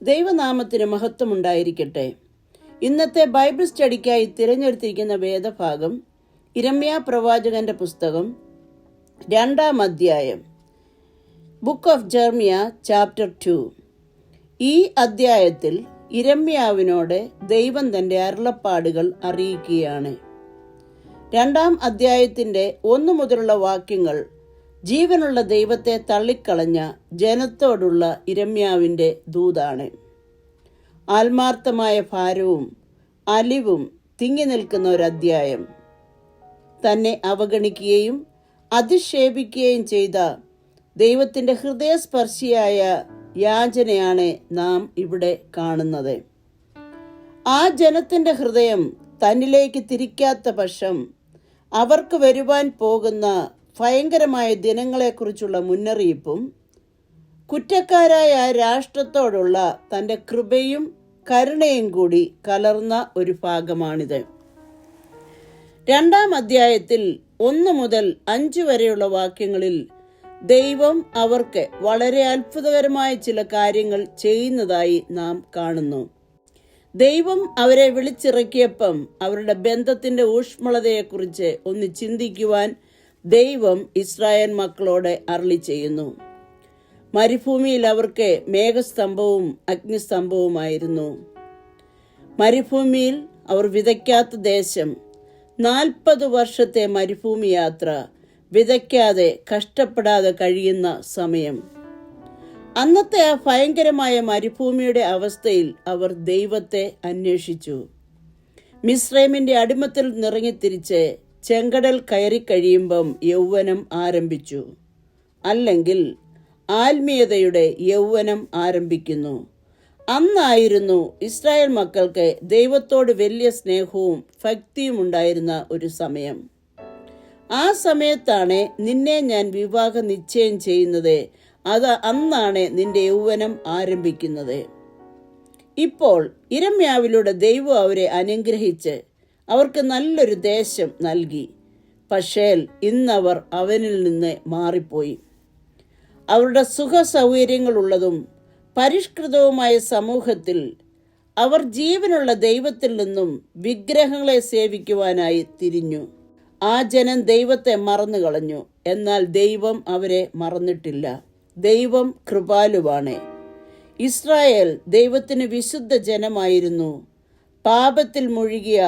ദൈവനാമത്തിന് മഹത്വമുണ്ടായിരിക്കട്ടെ. ഇന്നത്തെ ബൈബിൾ സ്റ്റഡിക്കായി തിരഞ്ഞെടുത്തിരിക്കുന്ന വേദഭാഗം യിരെമ്യാ പ്രവാചകന്റെ പുസ്തകം 2-ാം അധ്യായം, ബുക്ക് ഓഫ് ജെറമ്യ ചാപ്റ്റർ 2. ഈ അധ്യായത്തിൽ യിരെമ്യാവിനോട് ദൈവം തന്റെ അരുളപ്പാടുകൾ അറിയിക്കുകയാണ്. 2-ാം അധ്യായത്തിന്റെ 1 മുതലുള്ള വാക്യങ്ങൾ ജീവനുള്ള ദൈവത്തെ തള്ളിക്കളഞ്ഞ ജനത്തോടുള്ള യിരെമ്യാവിന്റെ ദൂതാണ്. ആത്മാർത്ഥമായ ഭാരവും അലിവും തിങ്ങി നിൽക്കുന്ന ഒരു അധ്യായം. തന്നെ അവഗണിക്കുകയും അധിക്ഷേപിക്കുകയും ചെയ്ത ദൈവത്തിന്റെ ഹൃദയസ്പർശിയായ യാചനയാണ് നാം ഇവിടെ കാണുന്നത്. ആ ജനത്തിന്റെ ഹൃദയം തന്നിലേക്ക് തിരിക്കാത്ത പക്ഷം അവർക്ക് വരുവാൻ പോകുന്ന ഭയങ്കരമായ ദിനങ്ങളെക്കുറിച്ചുള്ള മുന്നറിയിപ്പും കുറ്റക്കാരായ രാഷ്ട്രത്തോടുള്ള തൻ്റെ കൃപയും കരുണയും കൂടി കലർന്ന ഒരു ഭാഗമാണിത്. 2-ാം അധ്യായത്തിൽ 1 മുതൽ 5 വരെയുള്ള വാക്യങ്ങളിൽ ദൈവം അവർക്ക് വളരെ അത്ഭുതകരമായ ചില കാര്യങ്ങൾ ചെയ്യുന്നതായി നാം കാണുന്നു. ദൈവം അവരെ വിളിച്ചിറക്കിയപ്പം അവരുടെ ബന്ധത്തിന്റെ ഊഷ്മളതയെക്കുറിച്ച് ഒന്ന് ചിന്തിക്കുവാൻ ദൈവം ഇസ്രായേൽ മക്കളോട് അരുളി ചെയ്യുന്നു. മരുഭൂമിയിൽ അവർക്ക് മേഘസ്തംഭവും അഗ്നിസ്തംഭവുമായിരുന്നു. മരുഭൂമിയിൽ അവർ വിതയ്ക്കാത്ത ദേശം, 40 വർഷത്തെ മരുഭൂമി യാത്ര, വിതയ്ക്കാതെ കഷ്ടപ്പെടാതെ കഴിയുന്ന സമയം. അന്നത്തെ ആ ഭയങ്കരമായ മരുഭൂമിയുടെ അവസ്ഥയിൽ അവർ ദൈവത്തെ അന്വേഷിച്ചു. മിസ്രൈമിന്റെ അടിമത്തിൽ നിറങ്ങിത്തിരിച്ച് ചെങ്കടൽ കയറിക്കഴിയുമ്പം യൗവനം ആരംഭിച്ചു, അല്ലെങ്കിൽ ആത്മീയതയുടെ യൗവനം ആരംഭിക്കുന്നു. അന്നായിരുന്നു ഇസ്രായേൽ മക്കൾക്ക് ദൈവത്തോട് വലിയ സ്നേഹവും ഭക്തിയും ഉണ്ടായിരുന്ന ഒരു സമയം. ആ സമയത്താണ് നിന്നെ ഞാൻ വിവാഹ നിശ്ചയം ചെയ്യുന്നത്, അന്നാണ് നിന്റെ യൗവനം ആരംഭിക്കുന്നത്. ഇപ്പോൾ യിരെമ്യാവിലൂടെ ദൈവം അവരെ അനുഗ്രഹിച്ച് അവർക്ക് നല്ലൊരു ദേശം നൽകി. പക്ഷേ ഇന്നവർ അവനിൽ നിന്ന് മാറിപ്പോയി. അവരുടെ സുഖ സൗകര്യങ്ങളുള്ളതും പരിഷ്കൃതവുമായ സമൂഹത്തിൽ അവർ ജീവനുള്ള ദൈവത്തിൽ നിന്നും വിഗ്രഹങ്ങളെ സേവിക്കുവാനായി തിരിഞ്ഞു. ആ ജനം ദൈവത്തെ മറന്നു കളഞ്ഞു. എന്നാൽ ദൈവം അവരെ മറന്നിട്ടില്ല. ദൈവം കൃപാലുവാണ്. ഇസ്രായേൽ ദൈവത്തിന് വിശുദ്ധ ജനമായിരുന്നു. പാപത്തിൽ മുഴുകിയ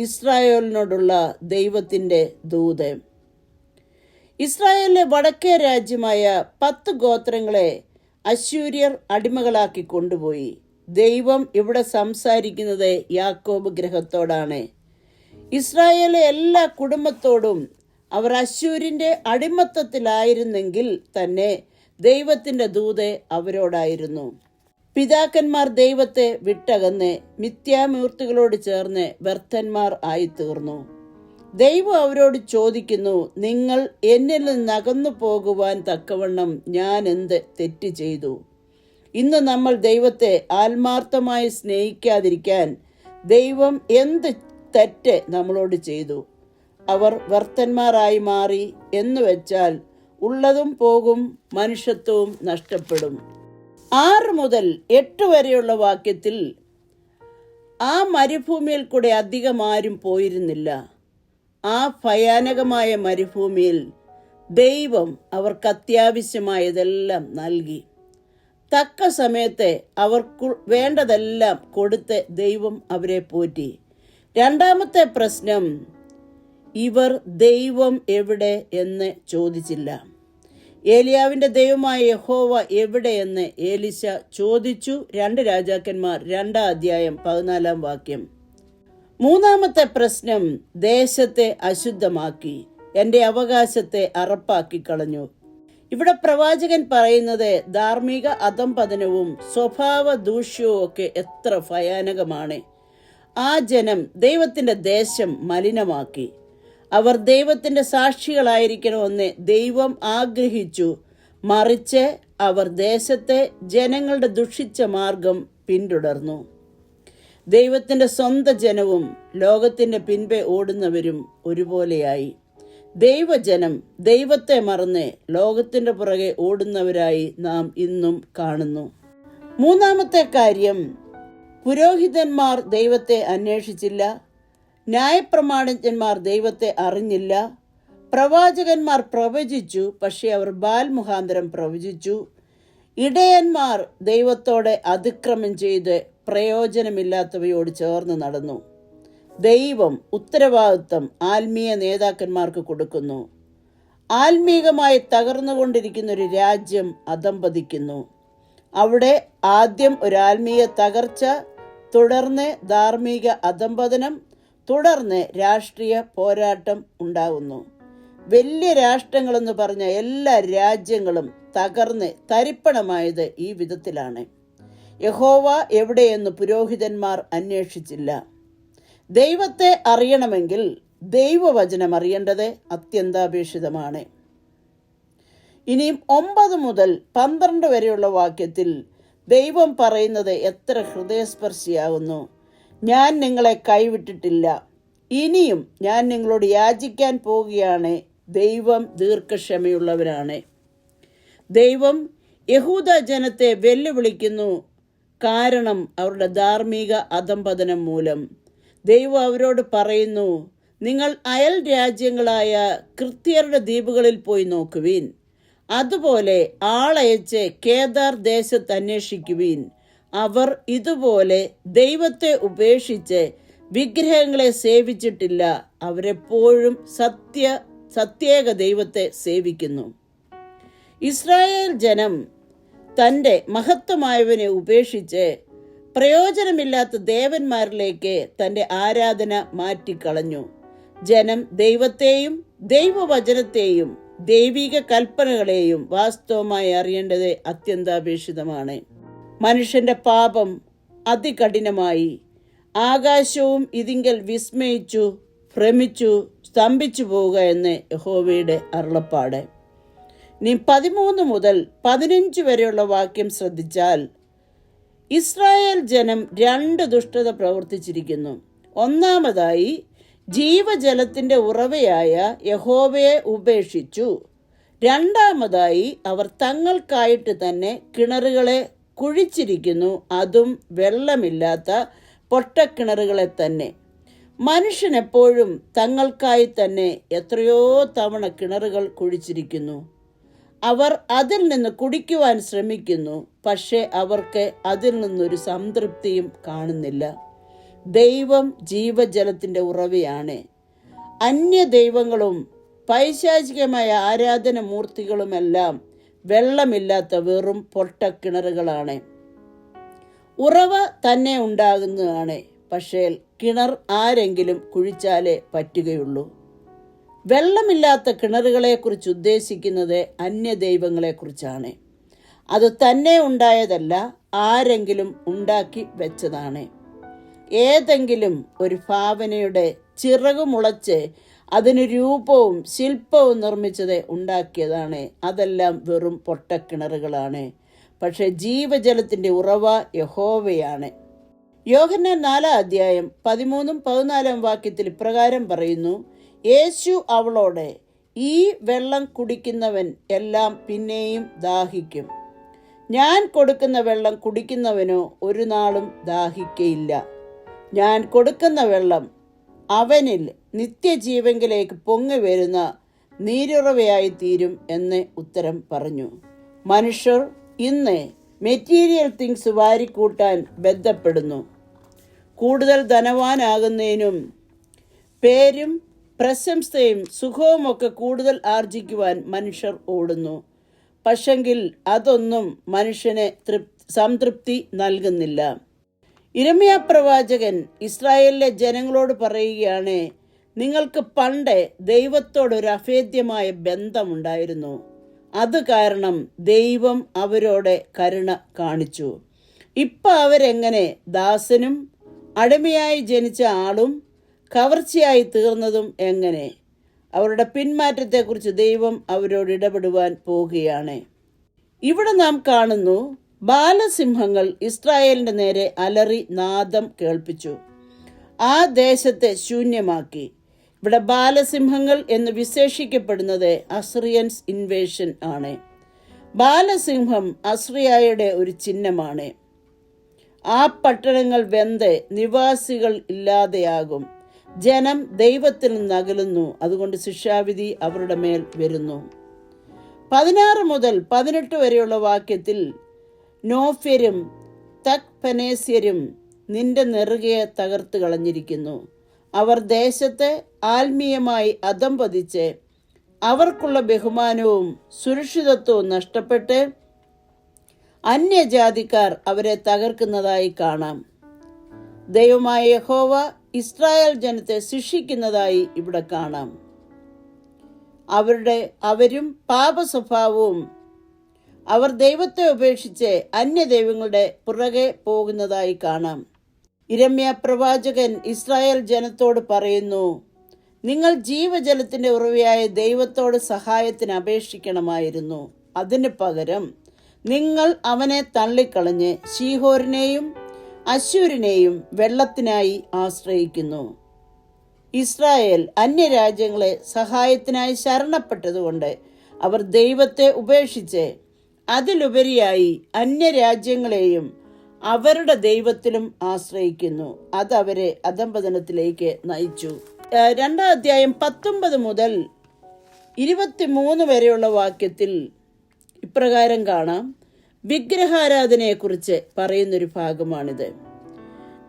ഇസ്രായേലിനോടുള്ള ദൈവത്തിന്റെ ദൂത്. ഇസ്രായേലിലെ വടക്കേ രാജ്യമായ 10 ഗോത്രങ്ങളെ അശ്ശൂര്യർ അടിമകളാക്കി കൊണ്ടുപോയി. ദൈവം ഇവിടെ സംസാരിക്കുന്നത് യാക്കോബ് ഗൃഹത്തോടാണ്. ഇസ്രായേലിലെ എല്ലാ കുടുംബത്തോടും അവർ അശ്ശൂരിന്റെ അടിമത്തത്തിലായിരുന്നെങ്കിൽ തന്നെ ദൈവത്തിന്റെ ദൂത് അവരോടായിരുന്നു. പിതാക്കന്മാർ ദൈവത്തെ വിട്ടകന്ന് മിഥ്യാമൂർത്തികളോട് ചേർന്ന് വ്യർത്ഥന്മാർ ആയിത്തീർന്നു. ദൈവം അവരോട് ചോദിക്കുന്നു, നിങ്ങൾ എന്നിൽ നിന്നകന്നു പോകുവാൻ തക്കവണ്ണം ഞാൻ എന്ത് തെറ്റ് ചെയ്തു? ഇന്ന് നമ്മൾ ദൈവത്തെ ആത്മാർത്ഥമായി സ്നേഹിക്കാതിരിക്കാൻ ദൈവം എന്ത് തെറ്റ് നമ്മളോട് ചെയ്തു? അവർ വ്യർത്ഥന്മാരായി മാറി എന്ന് വെച്ചാൽ ഉള്ളതും പോകും, മനുഷ്യത്വവും നഷ്ടപ്പെടും. 6 മുതൽ 8 വരെയുള്ള വാക്യത്തിൽ ആ മരുഭൂമിയിൽ കൂടെ അധികം ആരും പോയിരുന്നില്ല. ആ ഭയാനകമായ മരുഭൂമിയിൽ ദൈവം അവർക്ക് അത്യാവശ്യമായതെല്ലാം നൽകി. തക്ക സമയത്ത് അവർക്ക് വേണ്ടതെല്ലാം കൊടുത്ത് ദൈവം അവരെ പോറ്റി. 2-ാമത്തെ പ്രശ്നം, ഇവർ ദൈവം എവിടെ എന്ന് ചോദിച്ചില്ല. ഏലിയാവിന്റെ ദൈവമായ യഹോവ എവിടെയെന്ന് ഏലിശ ചോദിച്ചു. 2 രാജാക്കന്മാർ 2-ാം അധ്യായം 14-ാം വാക്യം. 3-ാമത്തെ പ്രശ്നം, ദേശത്തെ അശുദ്ധമാക്കി, എന്റെ അവകാശത്തെ അറപ്പാക്കി കളഞ്ഞു. ഇവിടെ പ്രവാചകൻ പറയുന്നത് ധാർമ്മിക അധംപതനവും സ്വഭാവ ദൂഷ്യവും ഒക്കെ എത്ര ഭയാനകമാണ്. ആ ജനം ദൈവത്തിന്റെ ദേശം മലിനമാക്കി. അവർ ദൈവത്തിന്റെ സാക്ഷികളായിരിക്കണമെന്ന് ദൈവം ആഗ്രഹിച്ചു. മറിച്ച് അവർ ദേശത്തെ ജനങ്ങളുടെ ദുഷിച്ച മാർഗം പിന്തുടർന്നു. ദൈവത്തിന്റെ സ്വന്തം ജനവും ലോകത്തിന്റെ പിൻപേ ഓടുന്നവരും ഒരുപോലെയായി. ദൈവജനം ദൈവത്തെ മറന്ന് ലോകത്തിന്റെ പുറകെ ഓടുന്നവരായി നാം ഇന്നും കാണുന്നു. മൂന്നാമത്തെ കാര്യം, പുരോഹിതന്മാർ ദൈവത്തെ അന്വേഷിച്ചില്ല, ന്യായപ്രമാണജ്ഞന്മാർ ദൈവത്തെ അറിഞ്ഞില്ല, പ്രവാചകന്മാർ പ്രവചിച്ചു, പക്ഷെ അവർ ബാൽ മുഖാന്തരം പ്രവചിച്ചു, ഇടയന്മാർ ദൈവത്തോടെ അതിക്രമം ചെയ്ത് പ്രയോജനമില്ലാത്തവയോട് ചേർന്ന് നടന്നു. ദൈവം ഉത്തരവാദിത്വം ആത്മീയ നേതാക്കന്മാർക്ക് കൊടുക്കുന്നു. ആത്മീകമായി തകർന്നുകൊണ്ടിരിക്കുന്ന ഒരു രാജ്യം അധംപതിക്കുന്നു. അവിടെ ആദ്യം ഒരു ആത്മീയ തകർച്ച, തുടർന്ന് ധാർമ്മിക അധംപതനം, തുടർന്ന് രാഷ്ട്രീയ പോരാട്ടം ഉണ്ടാകുന്നു. വലിയ രാഷ്ട്രങ്ങളെന്ന് പറഞ്ഞ എല്ലാ രാജ്യങ്ങളും തകർന്ന് തരിപ്പണമായത് ഈ വിധത്തിലാണ്. യഹോവ എവിടെയെന്ന് പുരോഹിതന്മാർ അന്വേഷിച്ചില്ല. ദൈവത്തെ അറിയണമെങ്കിൽ ദൈവവചനം അറിയേണ്ടത് അത്യന്താപേക്ഷിതമാണ്. ഇനിയും 9 മുതൽ 12 വരെയുള്ള വാക്യത്തിൽ ദൈവം പറയുന്നത് എത്ര ഹൃദയസ്പർശിയാകുന്നു. ഞാൻ നിങ്ങളെ കൈവിട്ടിട്ടില്ല, ഇനിയും ഞാൻ നിങ്ങളോട് യാചിക്കാൻ പോവുകയാണ്. ദൈവം ദീർഘക്ഷമയുള്ളവരാണ്. ദൈവം യഹൂദ ജനത്തെ വെല്ലുവിളിക്കുന്നു. കാരണം അവരുടെ ധാർമ്മിക അധംപതനം മൂലം ദൈവം അവരോട് പറയുന്നു, നിങ്ങൾ അയൽ രാജ്യങ്ങളായ ക്രിസ്ത്യരുടെ ദ്വീപുകളിൽ പോയി നോക്കുവീൻ, അതുപോലെ ആളയച്ച് കേദാർ ദേശത്ത് അന്വേഷിക്കുവീൻ. അവർ ഇതുപോലെ ദൈവത്തെ ഉപേക്ഷിച്ച് വിഗ്രഹങ്ങളെ സേവിച്ചിട്ടില്ല. അവരെപ്പോഴും സത്യേക ദൈവത്തെ സേവിക്കുന്നു. ഇസ്രായേൽ ജനം തൻ്റെ മഹത്വമായവനെ ഉപേക്ഷിച്ച് പ്രയോജനമില്ലാത്ത ദേവന്മാരിലേക്ക് തൻ്റെ ആരാധന മാറ്റിക്കളഞ്ഞു. ജനം ദൈവത്തെയും ദൈവവചനത്തെയും ദൈവിക കൽപ്പനകളെയും വാസ്തവമായി അറിയേണ്ടത് അത്യന്താപേക്ഷിതമാണ്. മനുഷ്യന്റെ പാപം അതികഠിനമായി. ആകാശവും ഇതിങ്കൽ വിസ്മയിച്ചു, ഭ്രമിച്ചു, സ്തംഭിച്ചു പോവുക എന്ന് യഹോവയുടെ അരുളപ്പാട്. ഇനി 13 മുതൽ 15 വരെയുള്ള വാക്യം ശ്രദ്ധിച്ചാൽ, ഇസ്രായേൽ ജനം 2 ദുഷ്ടത പ്രവർത്തിച്ചിരിക്കുന്നു. ഒന്നാമതായി, ജീവജലത്തിന്റെ ഉറവയായ യഹോവയെ ഉപേക്ഷിച്ചു. രണ്ടാമതായി, അവർ തങ്ങൾക്കായിട്ട് തന്നെ കിണറുകളെ കുഴിച്ചിരിക്കുന്നു, അതും വെള്ളമില്ലാത്ത പൊട്ടക്കിണറുകളെ തന്നെ. മനുഷ്യൻ എപ്പോഴും തങ്ങൾക്കായി തന്നെ എത്രയോ തവണ കിണറുകൾ കുഴിച്ചിരിക്കുന്നു. അവർ അതിൽ നിന്ന് കുടിക്കുവാൻ ശ്രമിക്കുന്നു, പക്ഷെ അവർക്ക് അതിൽ നിന്നൊരു സംതൃപ്തിയും കാണുന്നില്ല. ദൈവം ജീവജലത്തിന്റെ ഉറവയാണ്. അന്യ ദൈവങ്ങളും പൈശാചികമായ ആരാധന മൂർത്തികളുമെല്ലാം വെള്ളമില്ലാത്ത വെറും പൊട്ടക്കിണറുകളാണ്. ഉറവ തന്നെ ഉണ്ടാകുന്നതാണ്, പക്ഷേ കിണർ ആരെങ്കിലും കുഴിച്ചാലേ പറ്റുകയുള്ളൂ. വെള്ളമില്ലാത്ത കിണറുകളെക്കുറിച്ച് ഉദ്ദേശിക്കുന്നത് അന്യദൈവങ്ങളെക്കുറിച്ചാണ്. അത് തന്നെ ഉണ്ടായതല്ല, ആരെങ്കിലും ഉണ്ടാക്കി വെച്ചതാണ്. ഏതെങ്കിലും ഒരു ഭാവനയുടെ ചിറകുമുളച്ച് അതിന് രൂപവും ശില്പവും നിർമ്മിച്ചത് ഉണ്ടാക്കിയതാണ്. അതെല്ലാം വെറും പൊട്ടക്കിണറുകളാണ്. പക്ഷെ ജീവജലത്തിന്റെ ഉറവ യഹോവയാണ്. യോഹന്നാൻ 4 അധ്യായം 13-14 വാക്യത്തിൽ ഇപ്രകാരം പറയുന്നു, യേശു അവളോട്, ഈ വെള്ളം കുടിക്കുന്നവൻ എല്ലാം പിന്നെയും ദാഹിക്കും. ഞാൻ കൊടുക്കുന്ന വെള്ളം കുടിക്കുന്നവനോ ഒരു നാളും ദാഹിക്കയില്ല. ഞാൻ കൊടുക്കുന്ന വെള്ളം അവനിൽ നിത്യജീവങ്കിലേക്ക് പൊങ്ങി വരുന്ന നീരുറവയായി തീരും എന്ന് ഉത്തരം പറഞ്ഞു. മനുഷ്യർ ഇന്ന് മെറ്റീരിയൽ തിങ്സ് വാരിക്കൂട്ടാൻ ബന്ധപ്പെടുന്നു. കൂടുതൽ ധനവാനാകുന്നതിനും പേരും പ്രശംസയും സുഖവുമൊക്കെ കൂടുതൽ ആർജിക്കുവാൻ മനുഷ്യർ ഓടുന്നു. പക്ഷെങ്കിൽ അതൊന്നും മനുഷ്യനെ സംതൃപ്തി നൽകുന്നില്ല. യിരെമ്യാ പ്രവാചകൻ ഇസ്രായേലിലെ ജനങ്ങളോട് പറയുകയാണ്, നിങ്ങൾക്ക് പണ്ട് ദൈവത്തോടൊരു അഭേദ്യമായ ബന്ധമുണ്ടായിരുന്നു. അത് കാരണം ദൈവം അവരോട് കരുണ കാണിച്ചു. ഇപ്പം അവരെങ്ങനെ ദാസനും അടിമയായി ജനിച്ച ആളും കവർച്ചയായി തീർന്നതും എങ്ങനെ? അവരുടെ പിന്മാറ്റത്തെക്കുറിച്ച് ദൈവം അവരോട് ഇടപെടുവാൻ പോവുകയാണ്. ഇവിടെ നാം കാണുന്നു, ബാലസിംഹങ്ങൾ ഇസ്രായേലിന്റെ നേരെ അലറി നാദം കേൾപ്പിച്ചു. ആ ദേശത്തെ ശൂന്യമാക്കി. ഇവിടെ ബാലസിംഹങ്ങൾ എന്ന് വിശേഷിക്കപ്പെടുന്നത് അസിറിയൻസ് ഇൻവേഷൻ ആണ്. ബാലസിംഹം അസിറിയയുടെ ഒരു ചിഹ്നമാണ്. ആ പട്ടണങ്ങൾ വെന്ത് നിവാസികൾ ഇല്ലാതെയാകും. ജനം ദൈവത്തിൽ നിന്ന് അകലുന്നു, അതുകൊണ്ട് ശിക്ഷാവിധി അവരുടെ മേൽ വരുന്നു. 16 മുതൽ 18 വരെയുള്ള വാക്യത്തിൽ നോഫ്യരും തക്പനേസ്യരും നിന്റെ നെറുകയെ തകർത്ത് കളഞ്ഞിരിക്കുന്നു. അവർ ദേശത്തെ ആത്മീയമായി അധംപതിച്ച് അവർക്കുള്ള ബഹുമാനവും സുരക്ഷിതത്വവും നഷ്ടപ്പെട്ട് അന്യജാതിക്കാർ അവരെ തകർക്കുന്നതായി കാണാം. ദൈവമായ യഹോവ ഇസ്രായേൽ ജനത്തെ ശിക്ഷിക്കുന്നതായി ഇവിടെ കാണാം. അവരും പാപസ്വഭാവവും അവർ ദൈവത്തെ ഉപേക്ഷിച്ച് അന്യദൈവങ്ങളുടെ പുറകെ പോകുന്നതായി കാണാം. യിരെമ്യാ പ്രവാചകൻ ഇസ്രായേൽ ജനത്തോട് പറയുന്നു, നിങ്ങൾ ജീവജലത്തിന്റെ ഉറവയായ ദൈവത്തോട് സഹായത്തിന് അപേക്ഷിക്കണമായിരുന്നു. അതിന് പകരം നിങ്ങൾ അവനെ തള്ളിക്കളഞ്ഞ് ശീഹോരിനെയും അശ്ശൂരിനെയും വെള്ളത്തിനായി ആശ്രയിക്കുന്നു. ഇസ്രായേൽ അന്യരാജ്യങ്ങളെ സഹായത്തിനായി ശരണപ്പെട്ടതുകൊണ്ട് അവർ ദൈവത്തെ ഉപേക്ഷിച്ച് അതിലുപരിയായി അന്യരാജ്യങ്ങളെയും അവരുടെ ദൈവത്തിലും ആശ്രയിക്കുന്നു. അതവരെ അധംപതനത്തിലേക്ക് നയിച്ചു. 2 അധ്യായം 19 മുതൽ 23 വരെയുള്ള വാക്യത്തിൽ ഇപ്രകാരം കാണാം. വിഗ്രഹാരാധനയെക്കുറിച്ച് പറയുന്നൊരു ഭാഗമാണിത്.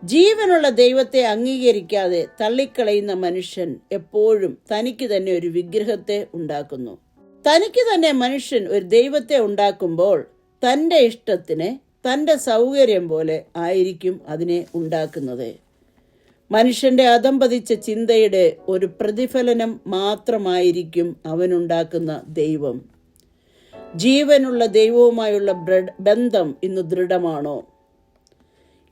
ജീവനുള്ള ദൈവത്തെ അംഗീകരിക്കാതെ തള്ളിക്കളയുന്ന മനുഷ്യൻ എപ്പോഴും തനിക്ക് തന്നെ ഒരു വിഗ്രഹത്തെ ഉണ്ടാക്കുന്നു. തനിക്ക് തന്നെ മനുഷ്യൻ ഒരു ദൈവത്തെ ഉണ്ടാക്കുമ്പോൾ തൻ്റെ ഇഷ്ടത്തിന് തൻ്റെ സൗകര്യം പോലെ ആയിരിക്കും അതിനെ ഉണ്ടാക്കുന്നത്. മനുഷ്യന്റെ അധംപതിച്ച ചിന്തയുടെ ഒരു പ്രതിഫലനം മാത്രമായിരിക്കും അവനുണ്ടാക്കുന്ന ദൈവം. ജീവനുള്ള ദൈവവുമായുള്ള ബന്ധം ഇന്ന് ദൃഢമാണോ?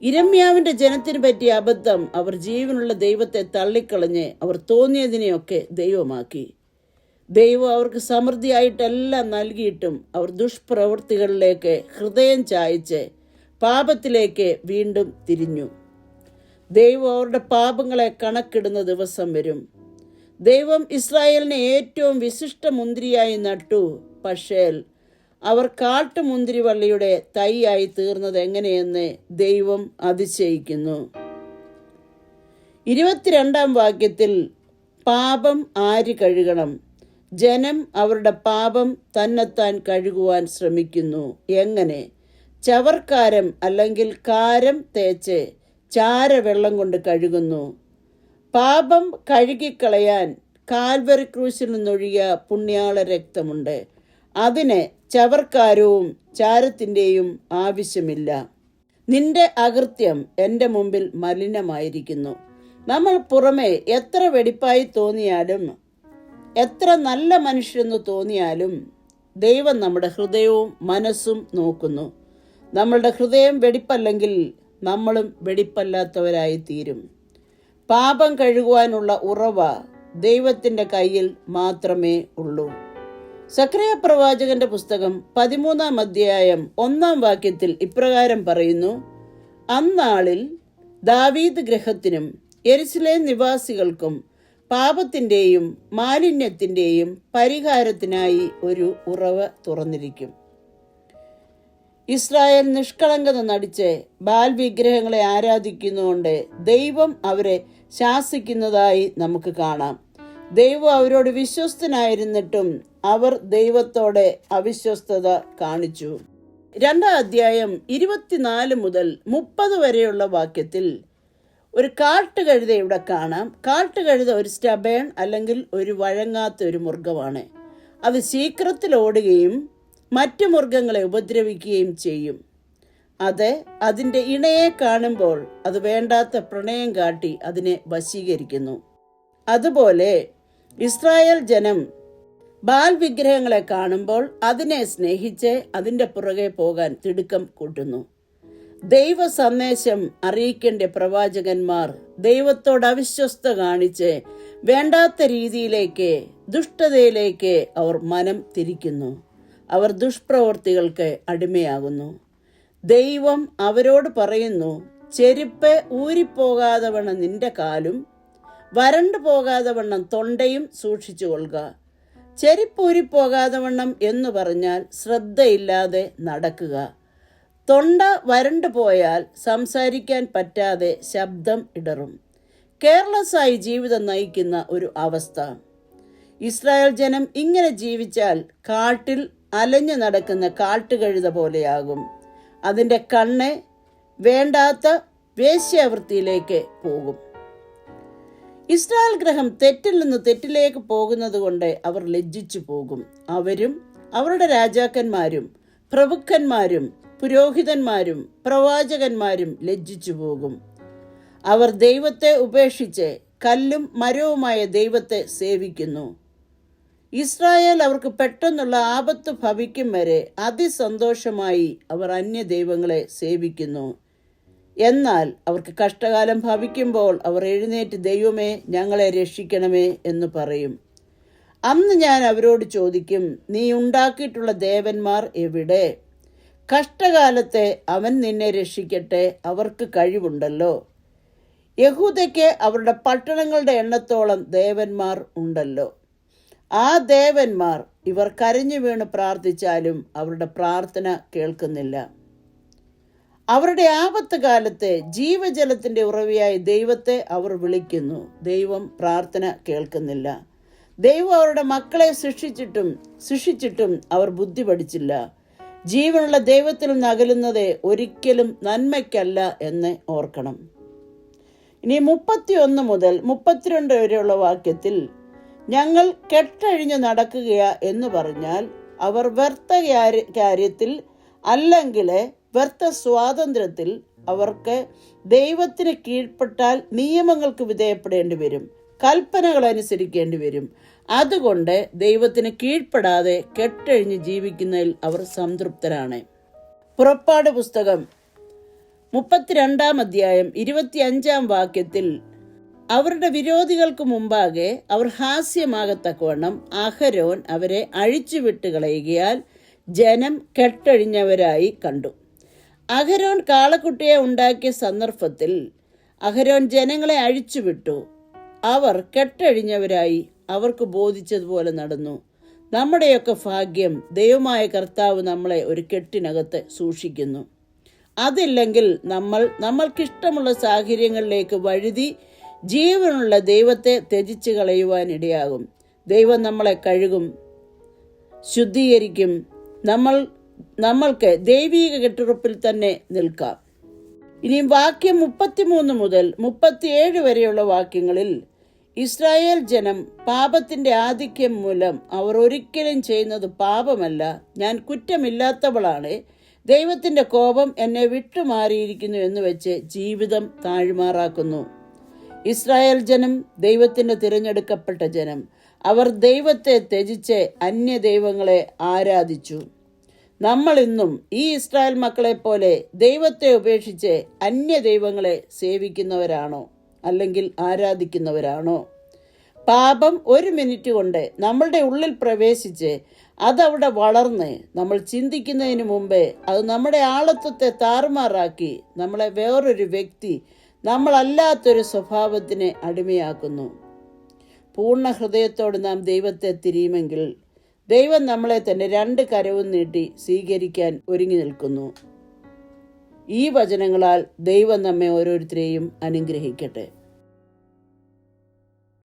യിരെമ്യാവിന്റെ ജനത്തിന് പറ്റിയ അബദ്ധം, അവർ ജീവനുള്ള ദൈവത്തെ തള്ളിക്കളഞ്ഞ് അവർ തോന്നിയതിനെയൊക്കെ ദൈവമാക്കി. ദൈവം അവർക്ക് സമൃദ്ധിയായിട്ടെല്ലാം നൽകിയിട്ടും അവർ ദുഷ്പ്രവൃത്തികളിലേക്ക് ഹൃദയം ചായച്ച് പാപത്തിലേക്ക് വീണ്ടും തിരിഞ്ഞു. ദൈവം അവരുടെ പാപങ്ങളെ കണക്കിടുന്ന ദിവസം വരും. ദൈവം ഇസ്രായേലിനെ ഏറ്റവും വിശിഷ്ട മുന്തിരിയായി നട്ടു. പക്ഷേ അവർ കാട്ടുമുന്തിരിവള്ളിയുടെ തൈയായി തീർന്നത് എങ്ങനെയെന്ന് ദൈവം അതിശയിക്കുന്നു. 22 വാക്യത്തിൽ പാപം ആര് കഴുകണം? ജനം അവരുടെ പാപം തന്നെത്താൻ കഴുകുവാൻ ശ്രമിക്കുന്നു. എങ്ങനെ? ചവർക്കാരം അല്ലെങ്കിൽ കാരം തേച്ച് ചാരവെള്ളം കൊണ്ട് കഴുകുന്നു. പാപം കഴുകിക്കളയാൻ കാൽവരി ക്രൂശിൽ നിന്നൊഴുകിയ പുണ്യാള രക്തമുണ്ട്. അതിന് ചവർക്കാരവും ചാരത്തിൻ്റെയും ആവശ്യമില്ല. നിന്റെ അകൃത്യം എൻ്റെ മുമ്പിൽ മലിനമായിരിക്കുന്നു. നമ്മൾ പുറമെ എത്ര വെടിപ്പായി തോന്നിയാലും എത്ര നല്ല മനുഷ്യരെന്ന് തോന്നിയാലും ദൈവം നമ്മുടെ ഹൃദയവും മനസ്സും നോക്കുന്നു. നമ്മളുടെ ഹൃദയം വെടിപ്പല്ലെങ്കിൽ നമ്മളും വെടിപ്പല്ലാത്തവരായി തീരും. പാപം കഴുകുവാനുള്ള ഉറവ ദൈവത്തിൻ്റെ കയ്യിൽ മാത്രമേ ഉള്ളൂ. സക്രിയ പ്രവാചകന്റെ പുസ്തകം 13 അധ്യായം 1 വാക്യത്തിൽ ഇപ്രകാരം പറയുന്നു. അന്നാളിൽ ദാവീദ് ഗൃഹത്തിനും യെരുശലേം നിവാസികൾക്കും പാപത്തിൻ്റെയും മാലിന്യത്തിൻ്റെയും പരിഹാരത്തിനായി ഒരു ഉറവ തുറന്നിരിക്കും. ഇസ്രായേൽ നിഷ്കളങ്കത നടിച്ച് ബാൽ വിഗ്രഹങ്ങളെ ആരാധിക്കുന്നതുകൊണ്ട് ദൈവം അവരെ ശാസിക്കുന്നതായി നമുക്ക് കാണാം. ദൈവം അവരോട് വിശ്വസ്തനായിരുന്നിട്ടും അവർ ദൈവത്തോടെ അവിശ്വസ്തത കാണിച്ചു. 2 അധ്യായം 24 മുതൽ 30 വരെയുള്ള വാക്യത്തിൽ ഒരു കാട്ടുകഴുത ഇവിടെ കാണാം. കാട്ടുകഴുത ഒരു സ്റ്റബേൺ അല്ലെങ്കിൽ ഒരു വഴങ്ങാത്ത ഒരു മൃഗമാണ്. അത് ശീഘ്രത്തിൽ ഓടുകയും മറ്റു മൃഗങ്ങളെ ഉപദ്രവിക്കുകയും ചെയ്യും. അത് അതിൻ്റെ ഇണയെ കാണുമ്പോൾ അത് വേണ്ടാത്ത പ്രണയം കാട്ടി അതിനെ വശീകരിക്കുന്നു. അതുപോലെ ഇസ്രായേൽ ജനം ബാൽ വിഗ്രഹങ്ങളെ കാണുമ്പോൾ അതിനെ സ്നേഹിച്ച് അതിൻ്റെ പുറകെ പോകാൻ തിടുക്കം കൂട്ടുന്നു. ദൈവ സന്ദേശം അറിയിക്കേണ്ട പ്രവാചകന്മാർ ദൈവത്തോട് അവിശ്വസ്ത കാണിച്ച് വേണ്ടാത്ത രീതിയിലേക്ക്, ദുഷ്ടതയിലേക്ക് അവർ മനം തിരിക്കുന്നു. അവർ ദുഷ്പ്രവൃത്തികൾക്ക് അടിമയാകുന്നു. ദൈവം അവരോട് പറയുന്നു, ചെരുപ്പ് ഊരിപ്പോകാതെ വണ്ണം നിന്റെ കാലും വരണ്ടു പോകാതെ വണ്ണം തൊണ്ടയും സൂക്ഷിച്ചു കൊള്ളുക. ചെരുപ്പ് ഊരിപ്പോകാതെ വണ്ണം എന്ന് പറഞ്ഞാൽ ശ്രദ്ധയില്ലാതെ നടക്കുക. തൊണ്ട വരണ്ടു പോയാൽ സംസാരിക്കാൻ പറ്റാതെ ശബ്ദം ഇടറും. കെയർലെസ്സായി ജീവിതം നയിക്കുന്ന ഒരു അവസ്ഥ. ഇസ്രായേൽ ജനം ഇങ്ങനെ ജീവിച്ചാൽ കാട്ടിൽ അലഞ്ഞു നടക്കുന്ന കാട്ടുകഴുത പോലെയാകും. അതിൻ്റെ കണ്ണ് വേണ്ടാത്ത വേശ്യാവൃത്തിയിലേക്ക് പോകും. ഇസ്രായേൽ ഗ്രഹം തെറ്റിൽ നിന്ന് തെറ്റിലേക്ക് പോകുന്നത് കൊണ്ട് അവർ ലജ്ജിച്ചു പോകും. അവരും അവരുടെ രാജാക്കന്മാരും പ്രഭുക്കന്മാരും പുരോഹിതന്മാരും പ്രവാചകന്മാരും ലജ്ജിച്ചു പോകും. അവർ ദൈവത്തെ ഉപേക്ഷിച്ച് കല്ലും മരവുമായ ദൈവത്തെ സേവിക്കുന്നു. ഇസ്രായേൽ അവർക്ക് പെട്ടെന്നുള്ള ആപത്ത് ഭവിക്കും വരെ അതിസന്തോഷമായി അവർ അന്യദൈവങ്ങളെ സേവിക്കുന്നു. എന്നാൽ അവർക്ക് കഷ്ടകാലം ഭവിക്കുമ്പോൾ അവർ എഴുന്നേറ്റ് ദൈവമേ ഞങ്ങളെ രക്ഷിക്കണമേ എന്ന് പറയും. അന്ന് ഞാൻ അവരോട് ചോദിക്കും, നീ ഉണ്ടാക്കിയിട്ടുള്ള ദേവന്മാർ എവിടെ? കഷ്ടകാലത്തെ അവൻ നിന്നെ രക്ഷിക്കട്ടെ, അവർക്ക് കഴിവുണ്ടല്ലോ. യഹൂദയ്ക്ക് അവരുടെ പട്ടണങ്ങളുടെ എണ്ണത്തോളം ദേവന്മാർ ഉണ്ടല്ലോ. ആ ദേവന്മാർ ഇവർ കരഞ്ഞു വീണ് പ്രാർത്ഥിച്ചാലും അവരുടെ പ്രാർത്ഥന കേൾക്കുന്നില്ല. അവരുടെ ആപത്ത് കാലത്തെ ജീവജലത്തിന്റെ ഉറവിയായ ദൈവത്തെ അവർ വിളിക്കുന്നു. ദൈവം പ്രാർത്ഥന കേൾക്കുന്നില്ല. ദൈവം അവരുടെ മക്കളെ ശിക്ഷിച്ചിട്ടും അവർ ബുദ്ധി പഠിച്ചില്ല. ജീവനുള്ള ദൈവത്തിൽ നിന്ന് അകലുന്നത് ഒരിക്കലും നന്മയ്ക്കല്ല എന്ന് ഓർക്കണം. ഇനി 31 മുതൽ 32 വരെയുള്ള വാക്യത്തിൽ ഞങ്ങൾ കെട്ടഴിഞ്ഞു നടക്കുകയാ എന്ന് പറഞ്ഞാൽ അവർ വ്യർത്ഥ കാര്യത്തിൽ അല്ലെങ്കിൽ വ്യർത്ഥ സ്വാതന്ത്ര്യത്തിൽ അവർക്ക് ദൈവത്തിന് കീഴ്പ്പെട്ടാൽ നിയമങ്ങൾക്ക് വിധേയപ്പെടേണ്ടി വരും, കൽപ്പനകൾ അനുസരിക്കേണ്ടി വരും. അതുകൊണ്ട് ദൈവത്തിന് കീഴ്പ്പെടാതെ കെട്ടഴിഞ്ഞ് ജീവിക്കുന്നതിൽ അവർ സംതൃപ്തരാണ്. പുറപ്പാട് പുസ്തകം 32 അധ്യായം 25 വാക്യത്തിൽ അവരുടെ വിരോധികൾക്ക് മുമ്പാകെ അവർ ഹാസ്യമാകത്തക്കവണ്ണം അഹരോൻ അവരെ അഴിച്ചുവിട്ട് കളയുകയാൽ ജനം കെട്ടഴിഞ്ഞവരായി കണ്ടു. അഹരോൻ കാളക്കുട്ടിയെ ഉണ്ടാക്കിയ സന്ദർഭത്തിൽ അഹരോൻ ജനങ്ങളെ അഴിച്ചുവിട്ടു. അവർ കെട്ടഴിഞ്ഞവരായി അവർക്ക് ബോധിച്ചതുപോലെ നടന്നു. നമ്മുടെയൊക്കെ ഭാഗ്യം ദൈവമായ കർത്താവ് നമ്മളെ ഒരു കെട്ടിനകത്ത് സൂക്ഷിക്കുന്നു. അതില്ലെങ്കിൽ നമ്മൾക്കിഷ്ടമുള്ള സാഹചര്യങ്ങളിലേക്ക് വഴുതി ജീവനുള്ള ദൈവത്തെ ത്യജിച്ച് കളയുവാനിടയാകും. ദൈവം നമ്മളെ കഴുകും, ശുദ്ധീകരിക്കും. നമ്മൾക്ക് ദൈവീക കെട്ടുറപ്പിൽ തന്നെ നിൽക്കാം. ഇനി വാക്യം 33 മുതൽ 37 വരെയുള്ള വാക്യങ്ങളിൽ ഇസ്രായേൽ ജനം പാപത്തിന്റെ ആധിക്യം മൂലം അവർ ഒരിക്കലും ചെയ്യുന്നത് പാപമല്ല, ഞാൻ കുറ്റമില്ലാത്തവളാണ്, ദൈവത്തിന്റെ കോപം എന്നെ വിട്ടുമാറിയിരിക്കുന്നു എന്ന് വെച്ച് ജീവിതം താഴ്മാറാക്കുന്നു. ഇസ്രായേൽ ജനം ദൈവത്തിന്റെ തിരഞ്ഞെടുക്കപ്പെട്ട ജനം. അവർ ദൈവത്തെ ത്യജിച്ച് അന്യദൈവങ്ങളെ ആരാധിച്ചു. നമ്മൾ ഇന്നും ഈ ഇസ്രായേൽ മക്കളെ പോലെ ദൈവത്തെ ഉപേക്ഷിച്ച് അന്യദൈവങ്ങളെ സേവിക്കുന്നവരാണോ അല്ലെങ്കിൽ ആരാധിക്കുന്നവരാണോ? പാപം 1 മിനിറ്റ് കൊണ്ട് നമ്മളുടെ ഉള്ളിൽ പ്രവേശിച്ച് അതവിടെ വളർന്ന് നമ്മൾ ചിന്തിക്കുന്നതിന് മുമ്പേ അത് നമ്മുടെ ആളത്വത്തെ താറുമാറാക്കി നമ്മളെ വേറൊരു വ്യക്തി, നമ്മളല്ലാത്തൊരു സ്വഭാവത്തിന് അടിമയാക്കുന്നു. പൂർണ്ണ ഹൃദയത്തോട് നാം ദൈവത്തെ തിരിയുമെങ്കിൽ ദൈവം നമ്മളെ തന്നെ 2 കരവും നീട്ടി സ്വീകരിക്കാൻ ഒരുങ്ങി നിൽക്കുന്നു. ഈ വചനങ്ങളാൽ ദൈവം നമ്മെ ഓരോരുത്തരെയും അനുഗ്രഹിക്കട്ടെ.